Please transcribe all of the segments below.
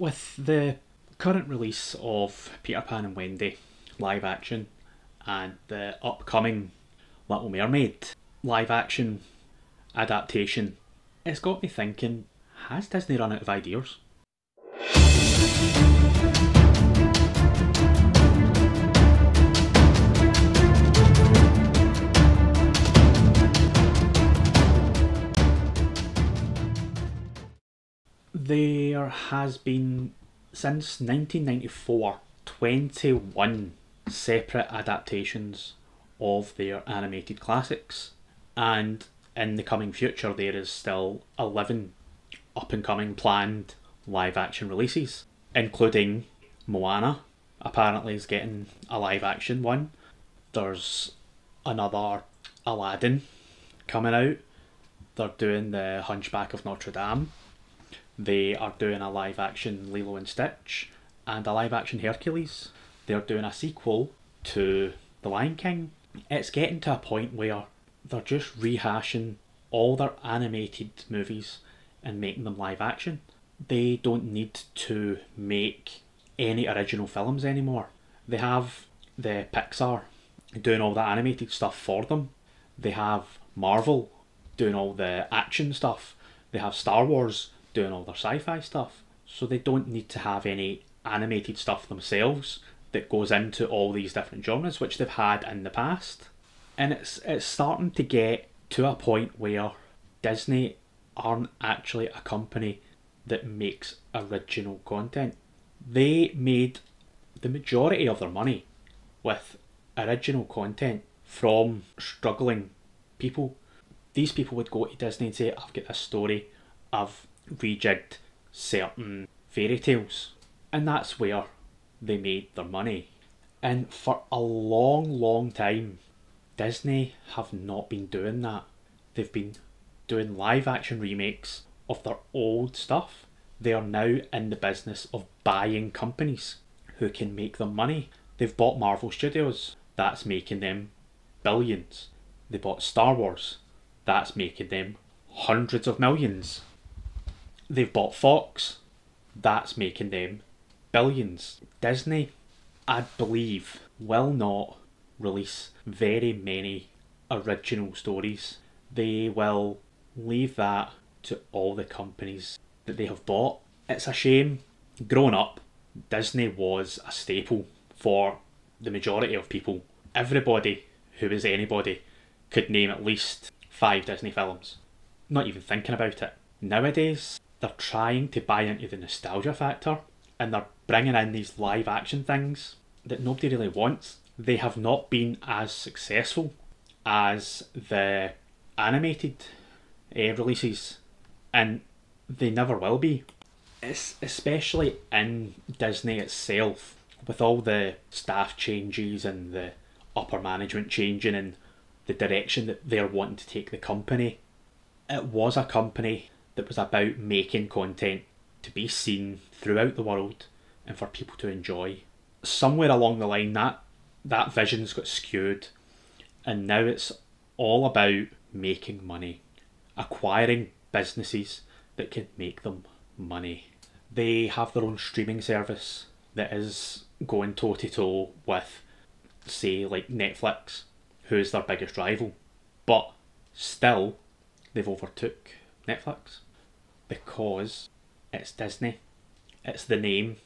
With the current release of Peter Pan and Wendy live action and the upcoming Little Mermaid live action adaptation, it's got me thinking, has Disney run out of ideas? There has been, since 1994, 21 separate adaptations of their animated classics, and in the coming future there is still 11 up and coming planned live action releases, including Moana apparently is getting a live action one. There's another Aladdin coming out. They're doing the Hunchback of Notre Dame. They are doing a live action Lilo and Stitch and a live action Hercules. They're doing a sequel to The Lion King. It's getting to a point where they're just rehashing all their animated movies and making them live action. They don't need to make any original films anymore. They have the Pixar doing all the animated stuff for them. They have Marvel doing all the action stuff. They have Star Wars doing all their sci-fi stuff. So they don't need to have any animated stuff themselves that goes into all these different genres, which they've had in the past. And it's starting to get to a point where Disney aren't actually a company that makes original content. They made the majority of their money with original content from struggling people. These people would go to Disney and say, I've got this story, I've rejigged certain fairy tales, and that's where they made their money. And for a long time Disney have not been doing that. They've been doing live action remakes of their old stuff. They are now in the business of buying companies who can make them money. They've bought Marvel Studios, that's making them billions. They bought Star Wars, that's making them hundreds of millions. They've bought Fox, that's making them billions. Disney, I believe, will not release very many original stories. They will leave that to all the companies that they have bought. It's a shame. Growing up, Disney was a staple for the majority of people. Everybody who was anybody could name at least 5 Disney films. Not even thinking about it. Nowadays, they're trying to buy into the nostalgia factor and they're bringing in these live action things that nobody really wants. They have not been as successful as the animated releases, and they never will be. It's especially in Disney itself, with all the staff changes and the upper management changing and the direction that they're wanting to take the company. It was a company that was about making content to be seen throughout the world and for people to enjoy. Somewhere along the line that vision's got skewed, and now it's all about making money, acquiring businesses that can make them money. They have their own streaming service that is going toe to toe with, say, like Netflix, who is their biggest rival, but still they've overtook Netflix because it's Disney. It's the name.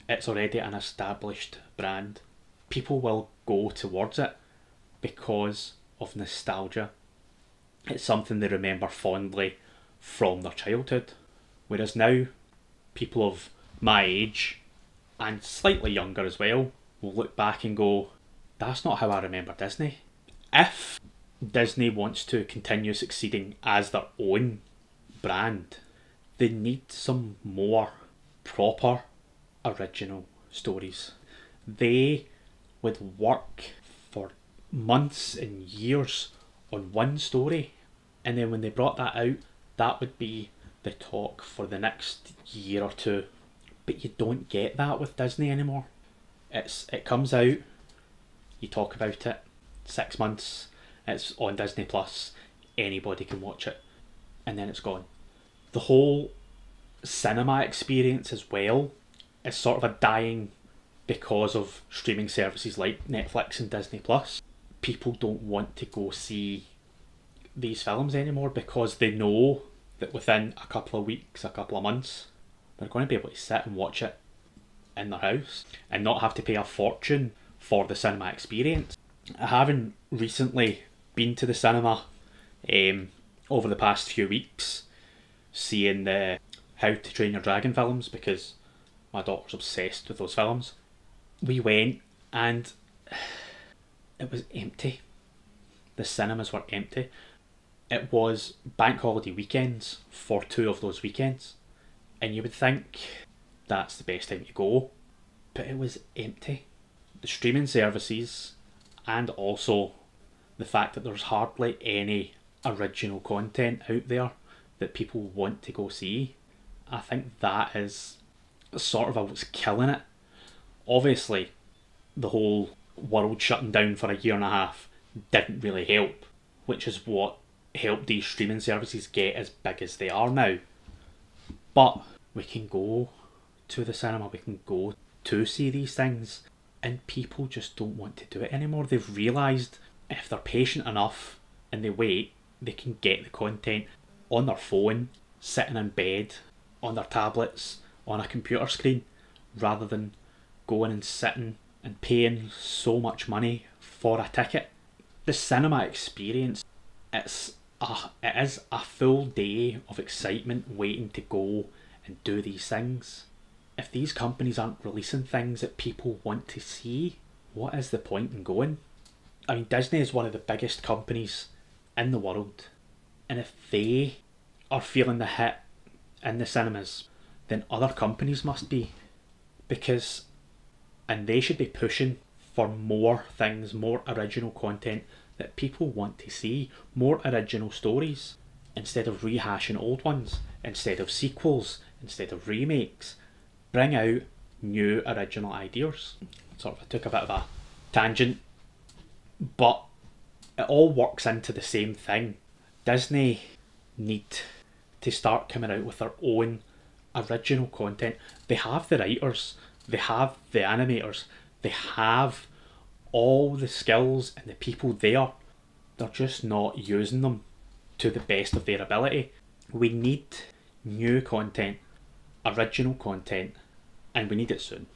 It's already an established brand. People will go towards it because of nostalgia. It's something they remember fondly from their childhood. Whereas now, people of my age, and slightly younger as well, will look back and go, that's not how I remember Disney. If Disney wants to continue succeeding as their own brand, they need some more proper original stories. They would work for months and years on one story, and then when they brought that out, that would be the talk for the next year or two. But you don't get that with Disney anymore. It comes out, you talk about it, 6 months, it's on Disney Plus, anybody can watch it, and then it's gone. The whole cinema experience as well is sort of a dying because of streaming services like Netflix and Disney Plus. People don't want to go see these films anymore because they know that within a couple of weeks, a couple of months, they're going to be able to sit and watch it in their house and not have to pay a fortune for the cinema experience. I haven't recently been to the cinema over the past few weeks seeing the How to Train Your Dragon films because my daughter's obsessed with those films. We went and it was empty. The cinemas were empty. It was bank holiday weekends for 2 of those weekends, and you would think that's the best time to go, but it was empty. The streaming services and also the fact that there's hardly any original content out there that people want to go see, I think that is sort of what's killing it. Obviously, the whole world shutting down for a year and a half didn't really help, which is what helped these streaming services get as big as they are now. But we can go to the cinema, we can go to see these things, and people just don't want to do it anymore. They've realised if they're patient enough and they wait, they can get the content on their phone, sitting in bed, on their tablets, on a computer screen, rather than going and sitting and paying so much money for a ticket. The cinema experience, it is a full day of excitement waiting to go and do these things. If these companies aren't releasing things that people want to see, what is the point in going? I mean, Disney is one of the biggest companies in the world, and if they are feeling the hit in the cinemas, then other companies must be, and they should be pushing for more things, more original content that people want to see, more original stories, instead of rehashing old ones, instead of sequels, instead of remakes. Bring out new original ideas. Sort of, I took a bit of a tangent, but it all works into the same thing. Disney need to start coming out with their own original content. They have the writers, they have the animators, they have all the skills and the people there. They're just not using them to the best of their ability. We need new content, original content, and we need it soon.